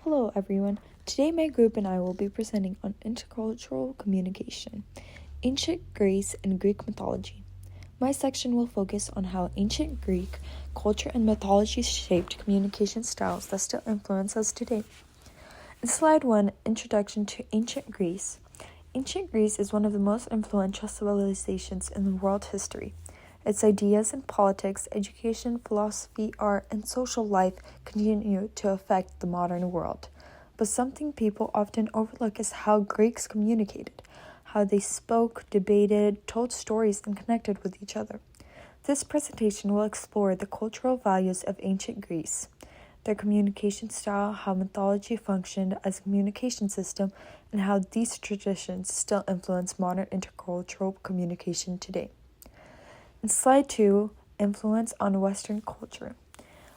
Hello everyone. Today my group and I will be presenting on intercultural communication, ancient Greece and Greek mythology. My section will focus on how ancient Greek culture and mythology shaped communication styles that still influence us today. In slide 1, Introduction to Ancient Greece. Ancient Greece is one of the most influential civilizations in the world history. Its ideas in politics, education, philosophy, art, and social life continue to affect the modern world. But something people often overlook is how Greeks communicated, how they spoke, debated, told stories, and connected with each other. This presentation will explore the cultural values of ancient Greece, their communication style, how mythology functioned as a communication system, and how these traditions still influence modern intercultural communication today. In slide 2, Influence on Western Culture.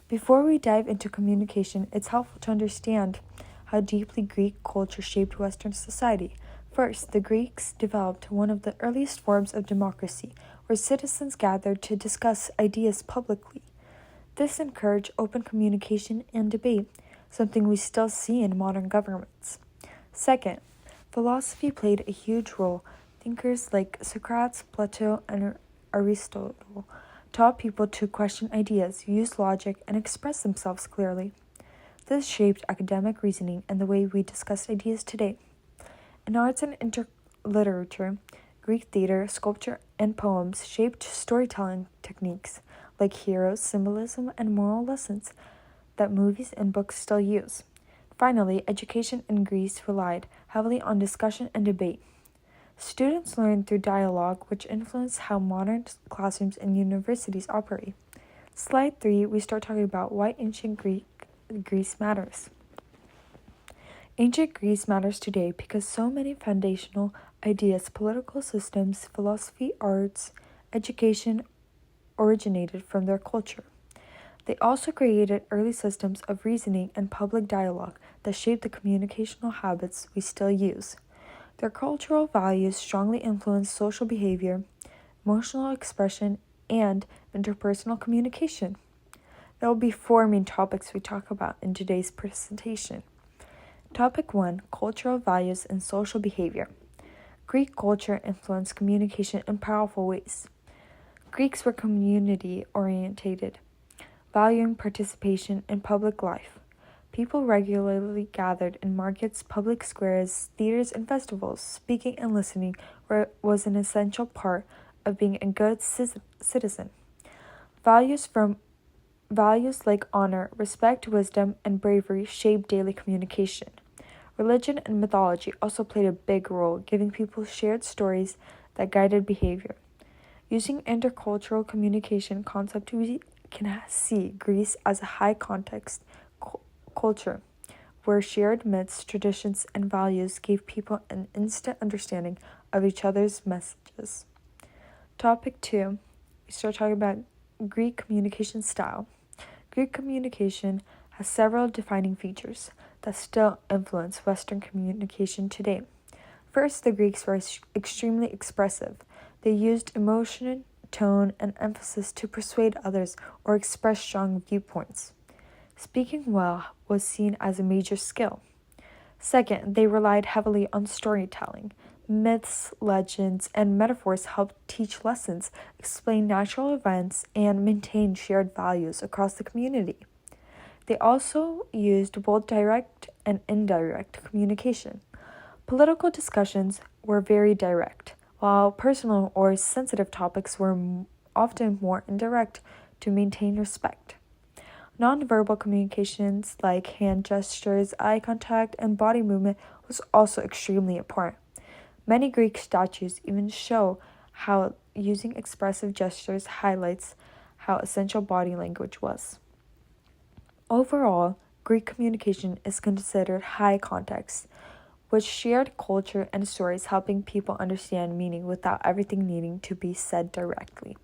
Before we dive into communication, it's helpful to understand how deeply Greek culture shaped Western society. First, the Greeks developed one of the earliest forms of democracy, where citizens gathered to discuss ideas publicly. This encouraged open communication and debate, something we still see in modern governments. Second, philosophy played a huge role. Thinkers like Socrates, Plato, and Aristotle taught people to question ideas, use logic, and express themselves clearly. This shaped academic reasoning and the way we discuss ideas today. In arts and literature, Greek theater, sculpture, and poems shaped storytelling techniques like heroes, symbolism, and moral lessons that movies and books still use. Finally, education in Greece relied heavily on discussion and debate. Students learn through dialogue, which influenced how modern classrooms and universities operate. Slide 3, we start talking about why ancient Greece matters. Ancient Greece matters today because so many foundational ideas, political systems, philosophy, arts, education originated from their culture. They also created early systems of reasoning and public dialogue that shaped the communicational habits we still use. Their cultural values strongly influence social behavior, emotional expression, and interpersonal communication. There will be 4 main topics we talk about in today's presentation. Topic 1, Cultural Values and Social Behavior. Greek culture influenced communication in powerful ways. Greeks were community-oriented, valuing participation in public life. People regularly gathered in markets, public squares, theaters, and festivals. Speaking and listening was an essential part of being a good citizen. Values like honor, respect, wisdom, and bravery shaped daily communication. Religion and mythology also played a big role, giving people shared stories that guided behavior. Using intercultural communication concept, we can see Greece as a high-context culture, where shared myths, traditions, and values gave people an instant understanding of each other's messages. Topic 2, we start talking about Greek communication style. Greek communication has several defining features that still influence Western communication today. First, the Greeks were extremely expressive. They used emotion, tone, and emphasis to persuade others or express strong viewpoints. Speaking well was seen as a major skill. Second, they relied heavily on storytelling. Myths, legends, and metaphors helped teach lessons, explain natural events, and maintain shared values across the community. They also used both direct and indirect communication. Political discussions were very direct, while personal or sensitive topics were often more indirect to maintain respect. Nonverbal communications like hand gestures, eye contact, and body movement was also extremely important. Many Greek statues even show how using expressive gestures highlights how essential body language was. Overall, Greek communication is considered high context, with shared culture and stories helping people understand meaning without everything needing to be said directly.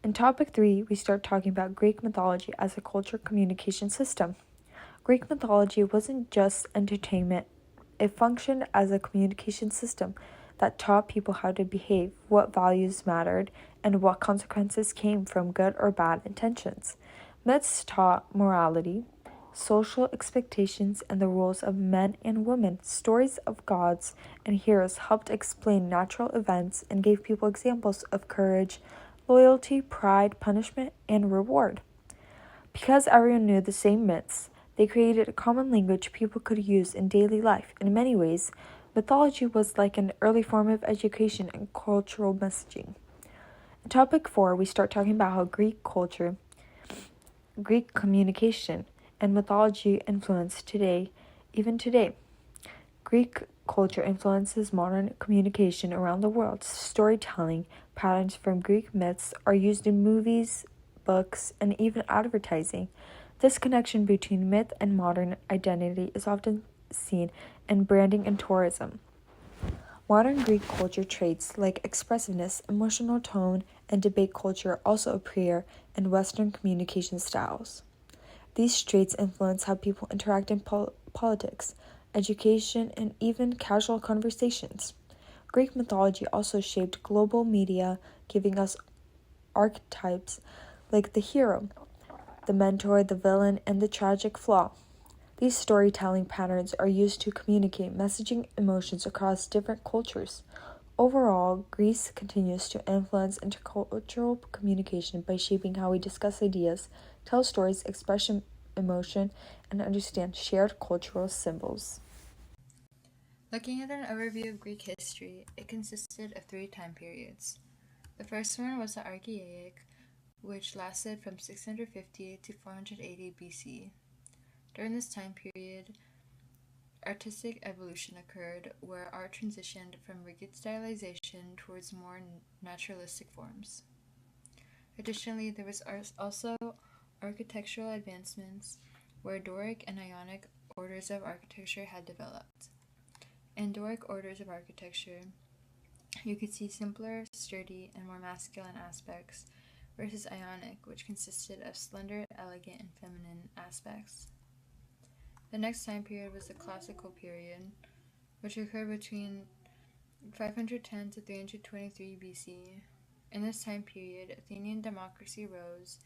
In topic 3, we start talking about Greek mythology as a culture communication system. Greek mythology wasn't just entertainment, it functioned as a communication system that taught people how to behave, what values mattered, and what consequences came from good or bad intentions. Myths taught morality, social expectations, and the roles of men and women. Stories of gods and heroes helped explain natural events and gave people examples of courage, loyalty, pride, punishment, and reward. Because everyone knew the same myths, they created a common language people could use in daily life. In many ways, mythology was like an early form of education and cultural messaging. In topic 4, we start talking about how Greek culture, Greek communication, and mythology influence even today. Greek culture influences modern communication around the world. Storytelling patterns from Greek myths are used in movies, books, and even advertising. This connection between myth and modern identity is often seen in branding and tourism. Modern Greek culture traits like expressiveness, emotional tone, and debate culture also appear in Western communication styles. These traits influence how people interact in politics, education, and even casual conversations. Greek mythology also shaped global media, giving us archetypes like the hero, the mentor, the villain, and the tragic flaw. These storytelling patterns are used to communicate messaging emotions across different cultures. Overall, Greece continues to influence intercultural communication by shaping how we discuss ideas, tell stories, express emotion, and understand shared cultural symbols. Looking at an overview of Greek history, it consisted of 3 time periods. The first one was the Archaic, which lasted from 650 to 480 BC. During this time period, artistic evolution occurred, where art transitioned from rigid stylization towards more naturalistic forms. Additionally, there was also architectural advancements, where Doric and Ionic orders of architecture had developed. In Doric orders of architecture, you could see simpler, sturdy, and more masculine aspects, versus Ionic, which consisted of slender, elegant, and feminine aspects. The next time period was the Classical period, which occurred between 510 to 323 BC. In this time period, Athenian democracy rose,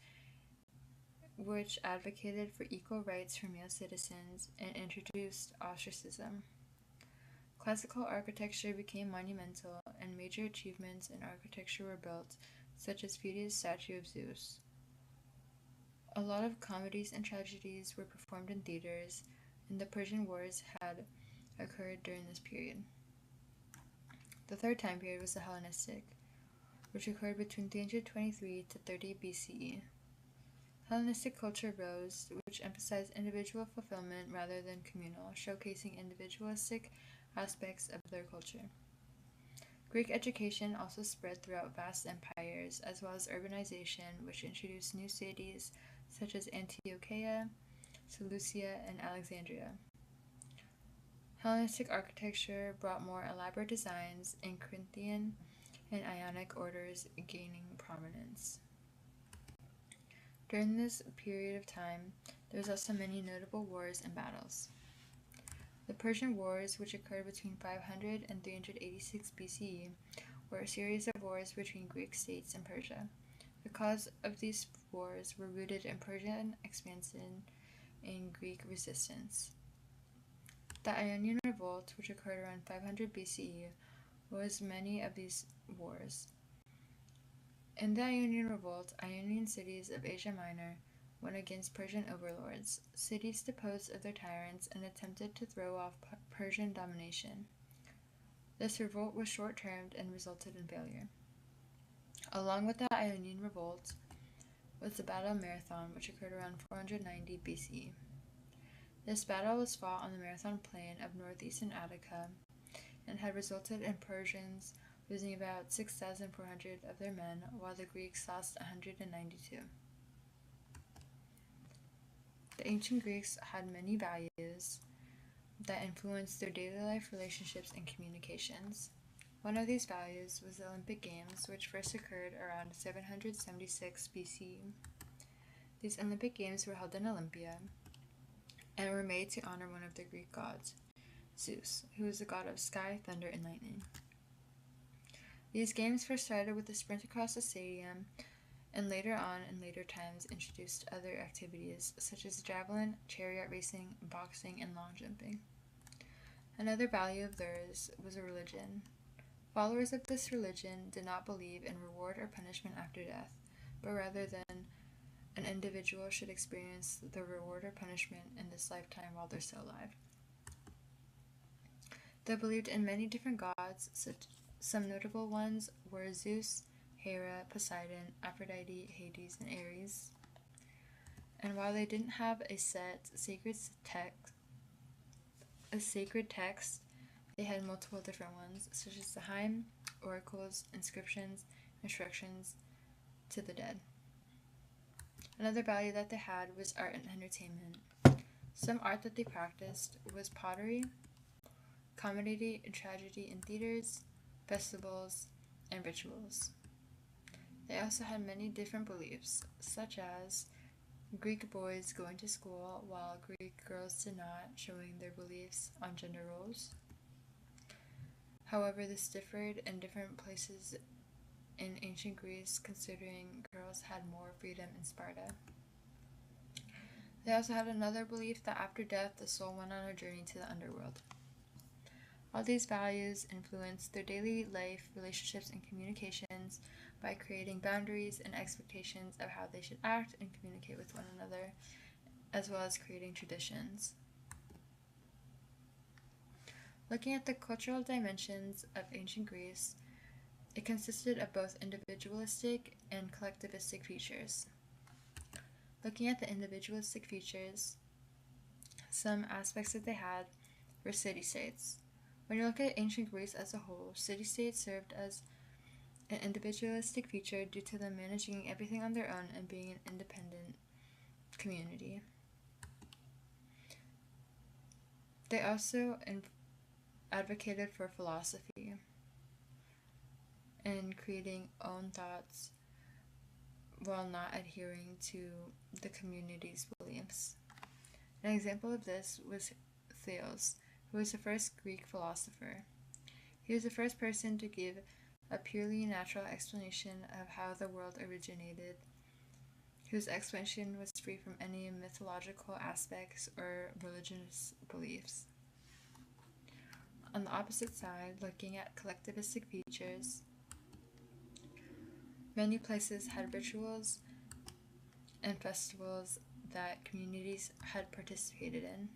which advocated for equal rights for male citizens and introduced ostracism. Classical architecture became monumental, and major achievements in architecture were built, such as Phidias' statue of Zeus. A lot of comedies and tragedies were performed in theaters, and the Persian Wars had occurred during this period. The third time period was the Hellenistic, which occurred between 323 to 30 BCE. Hellenistic culture rose, which emphasized individual fulfillment rather than communal, showcasing individualistic aspects of their culture. Greek education also spread throughout vast empires, as well as urbanization, which introduced new cities such as Antiochia, Seleucia, and Alexandria. Hellenistic architecture brought more elaborate designs in Corinthian and Ionic orders gaining prominence. During this period of time, there was also many notable wars and battles. The Persian Wars, which occurred between 500 and 386 BCE, were a series of wars between Greek states and Persia. The cause of these wars were rooted in Persian expansion and Greek resistance. The Ionian Revolt, which occurred around 500 BCE, was many of these wars. In the Ionian Revolt, Ionian cities of Asia Minor went against Persian overlords. Cities deposed of their tyrants and attempted to throw off Persian domination. This revolt was short-termed and resulted in failure. Along with the Ionian Revolt was the Battle of Marathon, which occurred around 490 BCE. This battle was fought on the Marathon plain of northeastern Attica and had resulted in Persians losing about 6,400 of their men, while the Greeks lost 192. The ancient Greeks had many values that influenced their daily life, relationships, and communications. One of these values was the Olympic Games, which first occurred around 776 BC. These Olympic Games were held in Olympia and were made to honor one of the Greek gods, Zeus, who was the god of sky, thunder, and lightning. These games first started with a sprint across the stadium and later on in later times introduced other activities such as javelin, chariot racing, boxing, and long jumping. Another value of theirs was a religion. Followers of this religion did not believe in reward or punishment after death, but rather than an individual should experience the reward or punishment in this lifetime while they're still alive. They believed in many different gods. Some notable ones were Zeus, Hera, Poseidon, Aphrodite, Hades, and Ares. And while they didn't have a sacred text, they had multiple different ones, such as the hymn, oracles, inscriptions, instructions to the dead. Another value that they had was art and entertainment. Some art that they practiced was pottery, comedy and tragedy in theaters, festivals, and rituals. They also had many different beliefs, such as Greek boys going to school while Greek girls did not, showing their beliefs on gender roles. However, this differed in different places in ancient Greece, considering girls had more freedom in Sparta. They also had another belief that after death, the soul went on a journey to the underworld. All these values influenced their daily life, relationships, and communications by creating boundaries and expectations of how they should act and communicate with one another, as well as creating traditions. Looking at the cultural dimensions of ancient Greece, it consisted of both individualistic and collectivistic features. Looking at the individualistic features, some aspects that they had were city-states. When you look at ancient Greece as a whole, city-states served as an individualistic feature due to them managing everything on their own and being an independent community. They also advocated for philosophy and creating own thoughts while not adhering to the community's beliefs. An example of this was Thales, who was the first Greek philosopher. He was the first person to give a purely natural explanation of how the world originated, whose explanation was free from any mythological aspects or religious beliefs. On the opposite side, looking at collectivistic features, many places had rituals and festivals that communities had participated in.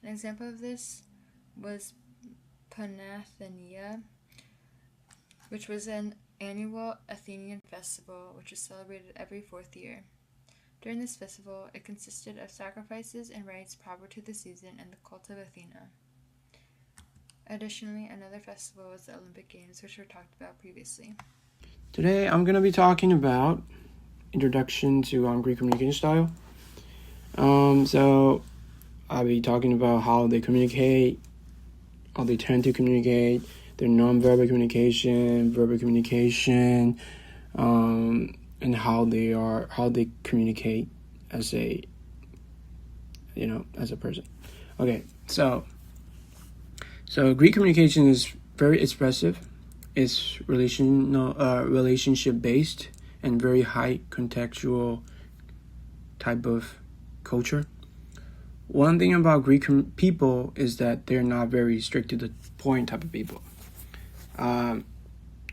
An example of this was Panathenaea, which was an annual Athenian festival which was celebrated every 4th year. During this festival, it consisted of sacrifices and rites proper to the season and the cult of Athena. Additionally, another festival was the Olympic Games, which were talked about previously. Today, I'm going to be talking about introduction to Greek communication style. So I'll be talking about how they communicate, how they tend to communicate, their non-verbal communication, verbal communication, and how they communicate as a person. Okay, so Greek communication is very expressive. It's relationship based and very high contextual type of culture. One thing about Greek people is that they're not very strict to the point type of people,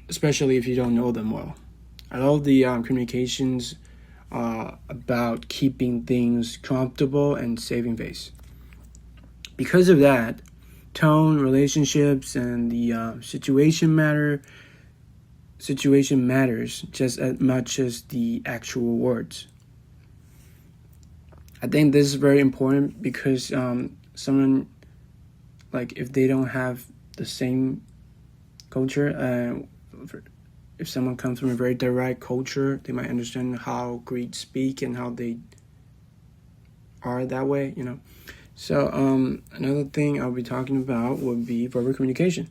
especially if you don't know them well. I love the communications about keeping things comfortable and saving face. Because of that, tone, relationships, and the situation matters just as much as the actual words. I think this is very important because someone, like, if they don't have the same culture, if someone comes from a very direct culture, they might understand how Greeks speak and how they are that way, So another thing I'll be talking about would be verbal communication.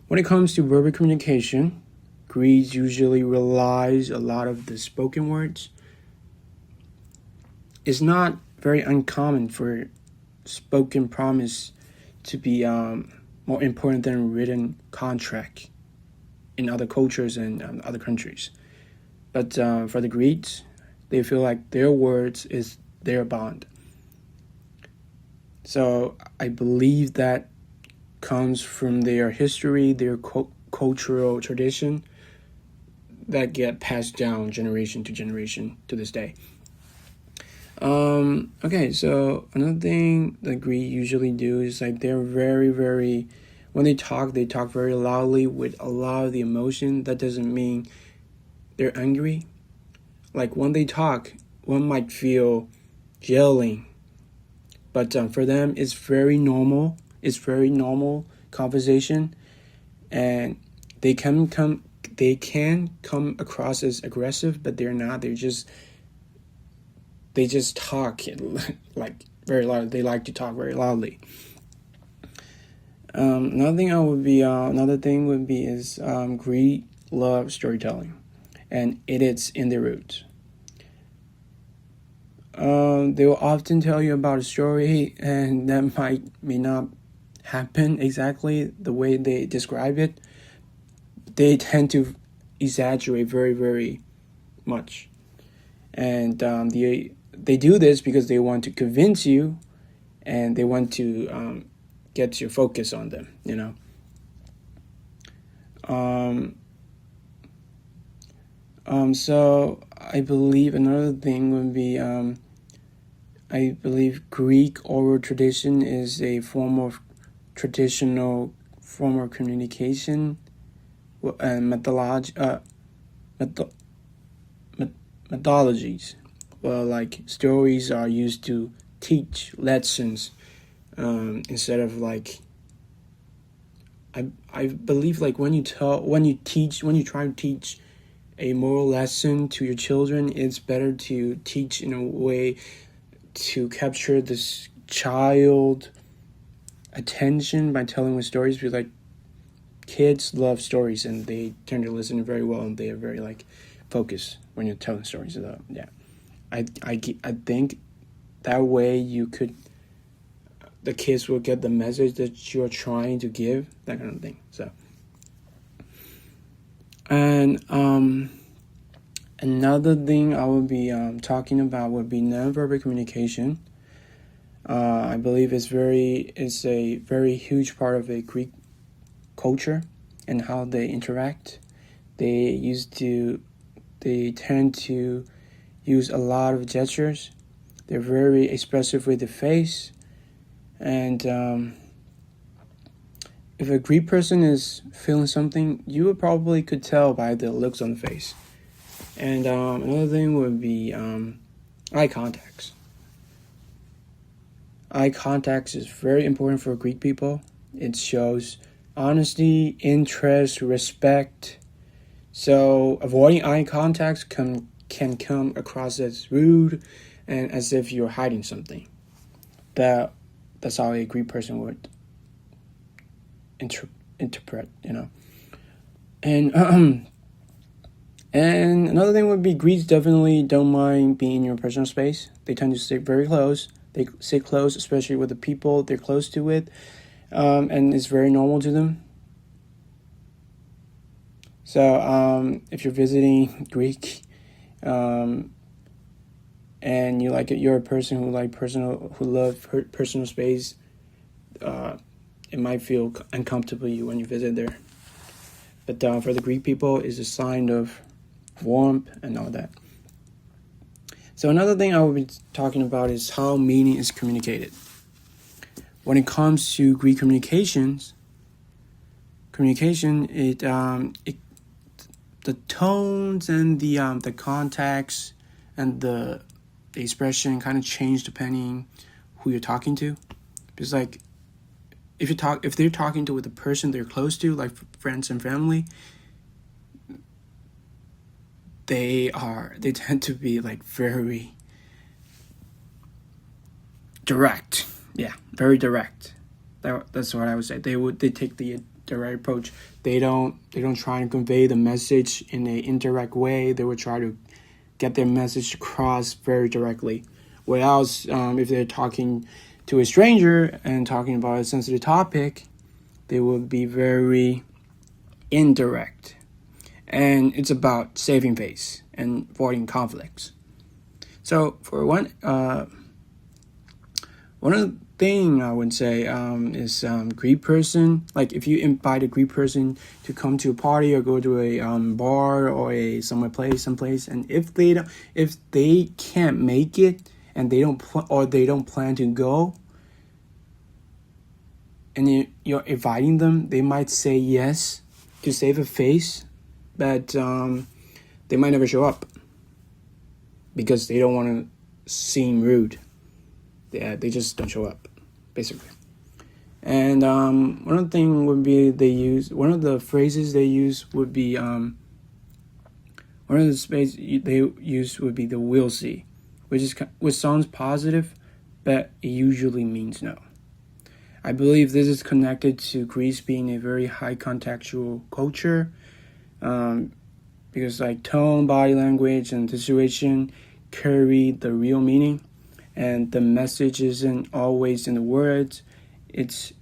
When it comes to verbal communication, Greece usually relies a lot of the spoken words. It's not very uncommon for spoken promise to be more important than written contract in other cultures and other countries. But for the Greeks, they feel like their words is their bond. So I believe that comes from their history, their cultural tradition that get passed down generation to generation to this day. Okay, so another thing the Greek usually do is like they're very, very, when they talk very loudly with a lot of the emotion. That doesn't mean they're angry. Like when they talk, one might feel yelling, but for them it's very normal. It's very normal conversation, and they can come across as aggressive, but they're not. They just talk like very loud. They like to talk very loudly. Another thing would be is Greek love storytelling, and it is in their roots. They will often tell you about a story, and that may not happen exactly the way they describe it. They tend to exaggerate very, very much, and they do this because they want to convince you, and they want to get your focus on them, you know. So I believe another thing would be I believe Greek oral tradition is a traditional form of communication and methodologies. Well, like stories are used to teach lessons instead of like. I believe like when you try to teach a moral lesson to your children, it's better to teach in a way to capture this child attention by telling with stories, because like kids love stories and they tend to listen very well, and they are very like focused when you're telling stories. So yeah, I think that way the kids will get the message that you're trying to give, that kind of thing. So and another thing I would be talking about would be nonverbal communication. I believe it's a very huge part of a Greek culture and how they interact. They tend to use a lot of gestures. They're very expressive with the face, and if a Greek person is feeling something, you would probably could tell by the looks on the face. And another thing would be eye contacts. Eye contacts is very important for Greek people. It shows honesty, interest, respect. So avoiding eye contacts can come across as rude and as if you're hiding something. That's how a Greek person would interpret, you know. And and another thing would be Greeks definitely don't mind being in your personal space. They tend to stick very close. They stay close, especially with the people they're close to with, and it's very normal to them. So if you're visiting Greek, and you're a person who love personal space, it might feel uncomfortable when you visit there. But for the Greek people, it's a sign of warmth and all that. So another thing I will be talking about is how meaning is communicated. When it comes to Greek communication, the tones and the context and the expression kind of change depending who you're talking to. Because like if they're talking to with the person they're close to, like friends and family, they tend to be like very direct. Yeah, very direct. That's what I would say. They take the direct approach. They don't try to convey the message in an indirect way. They would try to get their message across very directly. Whereas if they're talking to a stranger and talking about a sensitive topic, they would be very indirect. And it's about saving face and avoiding conflicts. So for one of the thing I would say is Greek person. Like if you invite a Greek person to come to a party or go to a bar or a someplace, and if they can't make it and they don't plan to go, and you're inviting them, they might say yes to save a face, but they might never show up because they don't want to seem rude. They just don't show up, basically. And one of the phrases they use would be one of the space they use would be the "we'll see," which sounds positive, but it usually means no. I believe this is connected to Greece being a very high contextual culture, because like tone, body language, and situation carry the real meaning, and the message isn't always in the words, it's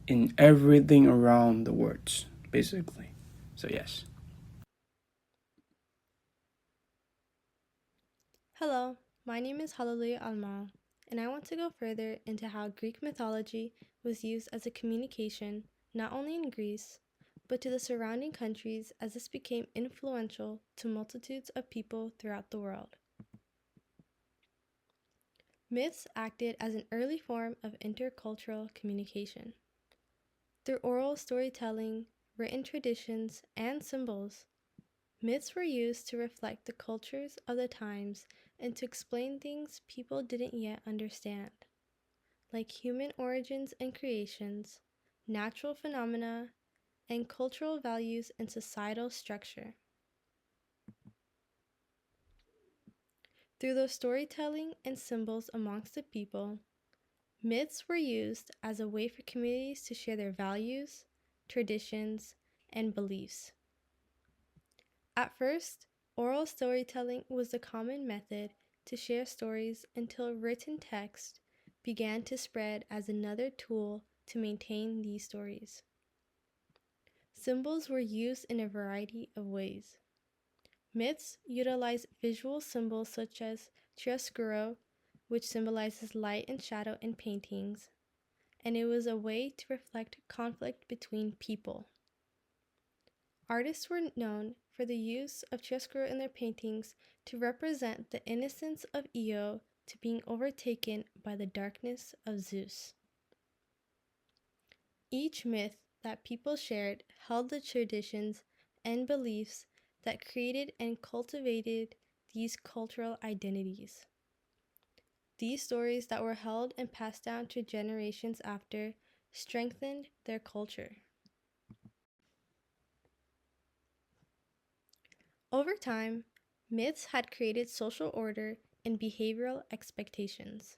in everything around the words, basically. So yes. Hello, my name is Hallelujah Alma, and I want to go further into how Greek mythology was used as a communication not only in Greece, but to the surrounding countries as this became influential to multitudes of people throughout the world. Myths acted as an early form of intercultural communication. Through oral storytelling, written traditions, and symbols, myths were used to reflect the cultures of the times and to explain things people didn't yet understand, like human origins and creations, natural phenomena, and cultural values and societal structure. Through the storytelling and symbols amongst the people, myths were used as a way for communities to share their values, traditions, and beliefs. At first, oral storytelling was the common method to share stories until written text began to spread as another tool to maintain these stories. Symbols were used in a variety of ways. Myths utilize visual symbols such as chiaroscuro, which symbolizes light and shadow in paintings, and it was a way to reflect conflict between people. Artists were known for the use of chiaroscuro in their paintings to represent the innocence of Io to being overtaken by the darkness of Zeus. Each myth that people shared held the traditions and beliefs that created and cultivated these cultural identities. These stories that were held and passed down to generations after strengthened their culture. Over time, myths had created social order and behavioral expectations.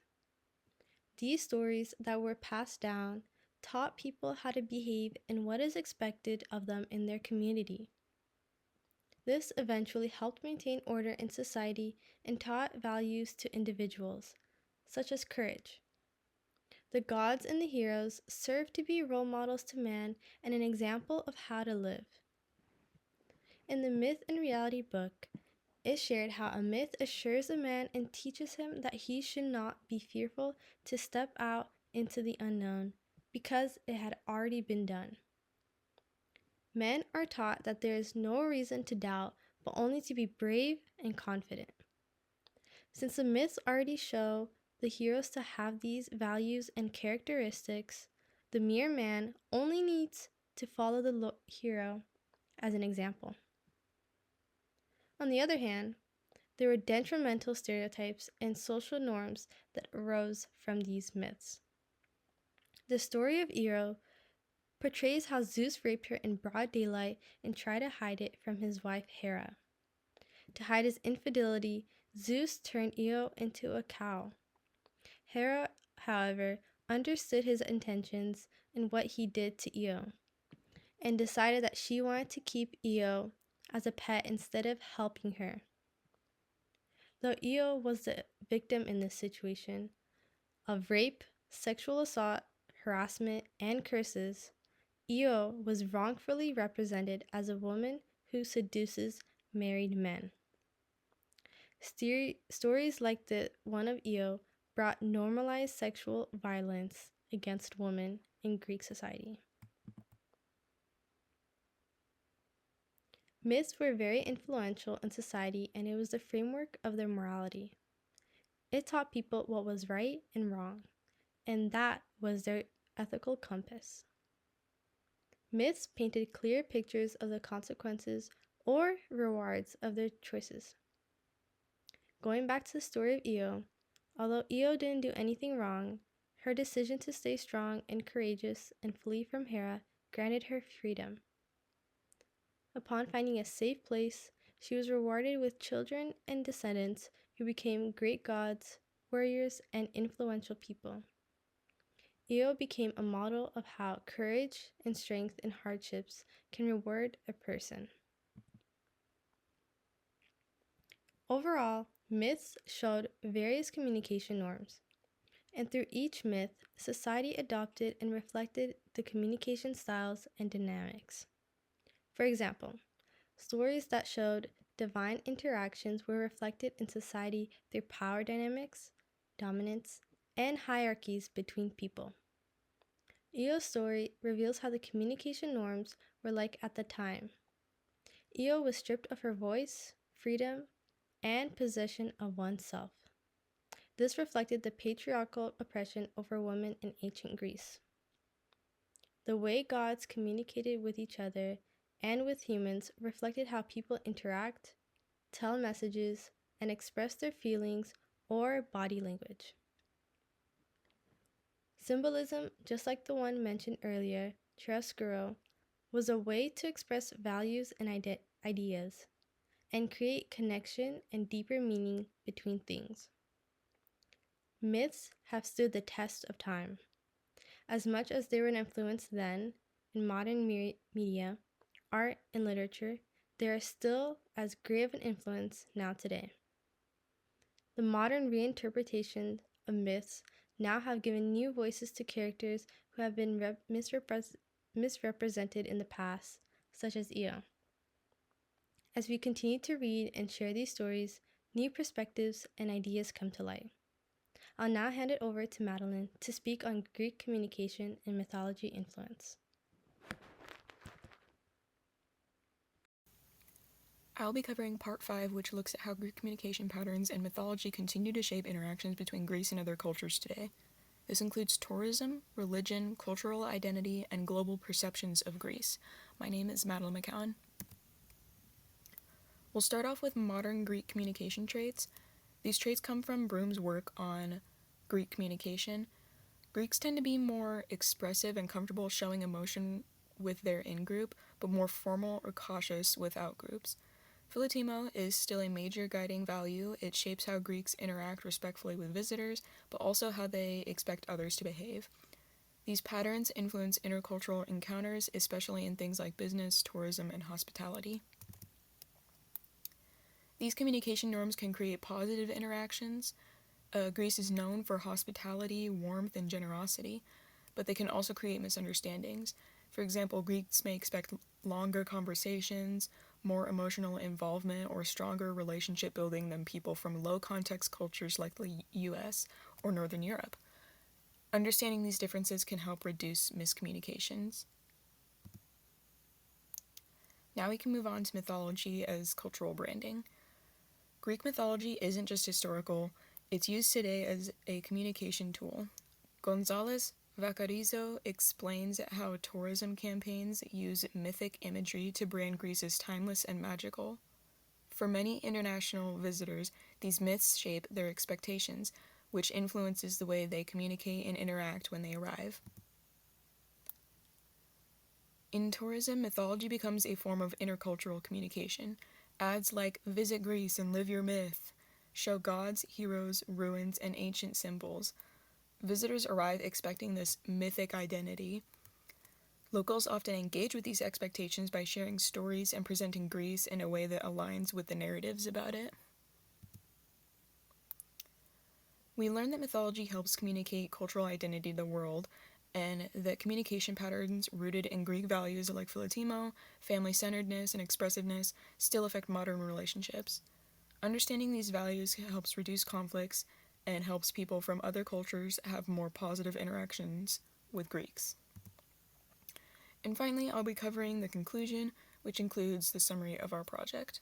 These stories that were passed down taught people how to behave and what is expected of them in their community. This eventually helped maintain order in society and taught values to individuals, such as courage. The gods and the heroes served to be role models to man and an example of how to live. In the Myth and Reality book, it shared how a myth assures a man and teaches him that he should not be fearful to step out into the unknown because it had already been done. Men are taught that there is no reason to doubt, but only to be brave and confident. Since the myths already show the heroes to have these values and characteristics, the mere man only needs to follow the hero as an example. On the other hand, there were detrimental stereotypes and social norms that arose from these myths. The story of Io portrays how Zeus raped her in broad daylight and tried to hide it from his wife Hera. To hide his infidelity, Zeus turned Io into a cow. Hera, however, understood his intentions and what he did to Io, and decided that she wanted to keep Io as a pet instead of helping her. Though Io was the victim in this situation of rape, sexual assault, harassment, and curses, Io was wrongfully represented as a woman who seduces married men. Stories like the one of Io brought normalized sexual violence against women in Greek society. Myths were very influential in society, and it was the framework of their morality. It taught people what was right and wrong, and that was their ethical compass. Myths painted clear pictures of the consequences or rewards of their choices. Going back to the story of Io, although Io didn't do anything wrong, her decision to stay strong and courageous and flee from Hera granted her freedom. Upon finding a safe place, she was rewarded with children and descendants who became great gods, warriors, and influential people. Io became a model of how courage and strength in hardships can reward a person. Overall, myths showed various communication norms, and through each myth, society adopted and reflected the communication styles and dynamics. For example, stories that showed divine interactions were reflected in society through power dynamics, dominance, and hierarchies between people. Io's story reveals how the communication norms were like at the time. Io was stripped of her voice, freedom, and possession of oneself. This reflected the patriarchal oppression over women in ancient Greece. The way gods communicated with each other and with humans reflected how people interact, tell messages, and express their feelings or body language. Symbolism, just like the one mentioned earlier, chiaroscuro, was a way to express values and ideas and create connection and deeper meaning between things. Myths have stood the test of time. As much as they were an influence then, in modern media, art, and literature, they are still as great of an influence now today. The modern reinterpretation of myths now have given new voices to characters who have been misrepresented in the past, such as Io. As we continue to read and share these stories, new perspectives and ideas come to light. I'll now hand it over to Madeline to speak on Greek communication and mythology influence. I'll be covering part 5, which looks at how Greek communication patterns and mythology continue to shape interactions between Greece and other cultures today. This includes tourism, religion, cultural identity, and global perceptions of Greece. My name is Madeline McCowan. We'll start off with modern Greek communication traits. These traits come from Broom's work on Greek communication. Greeks tend to be more expressive and comfortable showing emotion with their in-group, but more formal or cautious with out-groups. Philotimo is still a major guiding value. It shapes how Greeks interact respectfully with visitors, but also how they expect others to behave. These patterns influence intercultural encounters, especially in things like business, tourism, and hospitality. These communication norms can create positive interactions. Greece is known for hospitality, warmth, and generosity, but they can also create misunderstandings. For example, Greeks may expect longer conversations, more emotional involvement, or stronger relationship building than people from low-context cultures like the US or Northern Europe. Understanding these differences can help reduce miscommunications. Now we can move on to mythology as cultural branding. Greek mythology isn't just historical, it's used today as a communication tool. González Vaccarizo explains how tourism campaigns use mythic imagery to brand Greece as timeless and magical. For many international visitors, these myths shape their expectations, which influences the way they communicate and interact when they arrive. In tourism, mythology becomes a form of intercultural communication. Ads like "Visit Greece and live your myth" show gods, heroes, ruins, and ancient symbols. Visitors arrive expecting this mythic identity. Locals often engage with these expectations by sharing stories and presenting Greece in a way that aligns with the narratives about it. We learn that mythology helps communicate cultural identity to the world, and that communication patterns rooted in Greek values like philotimo, family-centeredness, and expressiveness still affect modern relationships. Understanding these values helps reduce conflicts and helps people from other cultures have more positive interactions with Greeks. And finally, I'll be covering the conclusion, which includes the summary of our project.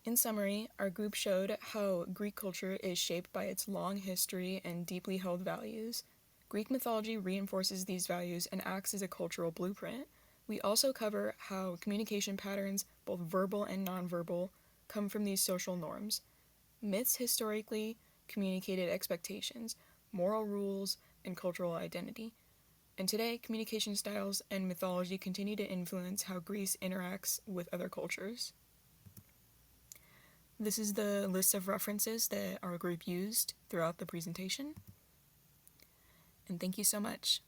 In summary, our group showed how Greek culture is shaped by its long history and deeply held values. Greek mythology reinforces these values and acts as a cultural blueprint. We also cover how communication patterns, both verbal and nonverbal, come from these social norms. Myths historically communicated expectations, moral rules, and cultural identity. And today, communication styles and mythology continue to influence how Greece interacts with other cultures. This is the list of references that our group used throughout the presentation. And thank you so much.